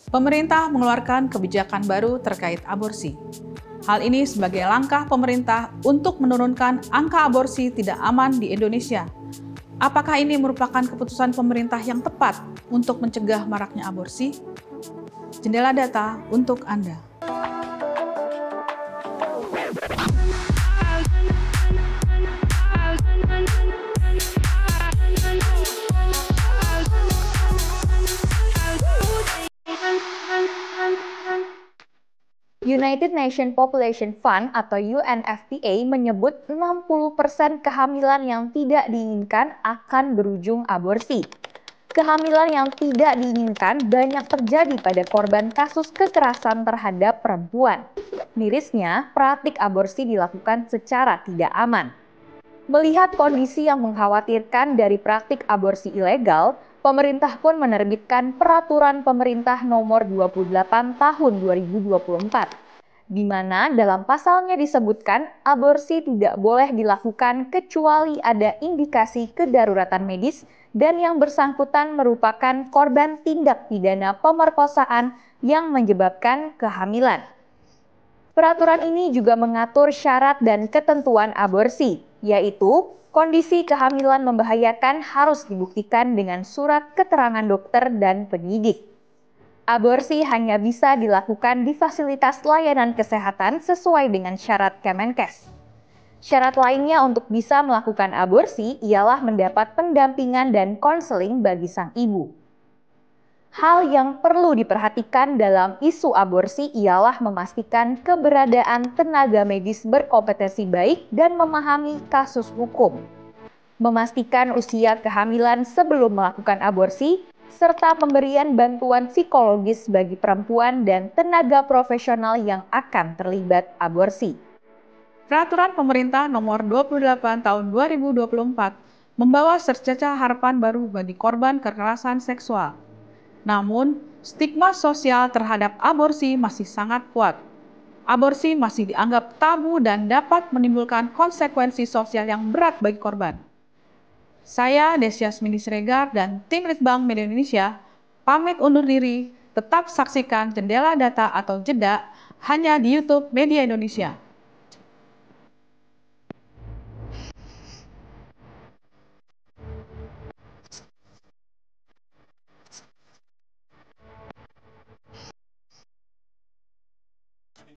Pemerintah mengeluarkan kebijakan baru terkait aborsi. Hal ini sebagai langkah pemerintah untuk menurunkan angka aborsi tidak aman di Indonesia. Apakah ini merupakan keputusan pemerintah yang tepat untuk mencegah maraknya aborsi? Jendela data untuk Anda. United Nations Population Fund atau UNFPA menyebut 60% kehamilan yang tidak diinginkan akan berujung aborsi. Kehamilan yang tidak diinginkan banyak terjadi pada korban kasus kekerasan terhadap perempuan. Mirisnya, praktik aborsi dilakukan secara tidak aman. Melihat kondisi yang mengkhawatirkan dari praktik aborsi ilegal, pemerintah pun menerbitkan Peraturan Pemerintah Nomor 28 Tahun 2024, di mana dalam pasalnya disebutkan aborsi tidak boleh dilakukan kecuali ada indikasi kedaruratan medis dan yang bersangkutan merupakan korban tindak pidana pemerkosaan yang menyebabkan kehamilan. Peraturan ini juga mengatur syarat dan ketentuan aborsi, yaitu kondisi kehamilan membahayakan harus dibuktikan dengan surat keterangan dokter dan penyidik. Aborsi hanya bisa dilakukan di fasilitas layanan kesehatan sesuai dengan syarat Kemenkes. Syarat lainnya untuk bisa melakukan aborsi ialah mendapat pendampingan dan konseling bagi sang ibu. Hal yang perlu diperhatikan dalam isu aborsi ialah memastikan keberadaan tenaga medis berkompetensi baik dan memahami kasus hukum. Memastikan usia kehamilan sebelum melakukan aborsi, serta pemberian bantuan psikologis bagi perempuan dan tenaga profesional yang akan terlibat aborsi. Peraturan Pemerintah Nomor 28 Tahun 2024 membawa secerca harapan baru bagi korban kekerasan seksual. Namun, stigma sosial terhadap aborsi masih sangat kuat. Aborsi masih dianggap tabu dan dapat menimbulkan konsekuensi sosial yang berat bagi korban. Saya, Desyasmini Siregar, dan tim Litbang Media Indonesia, pamit undur diri. Tetap saksikan Jendela Data atau Jeda hanya di YouTube Media Indonesia.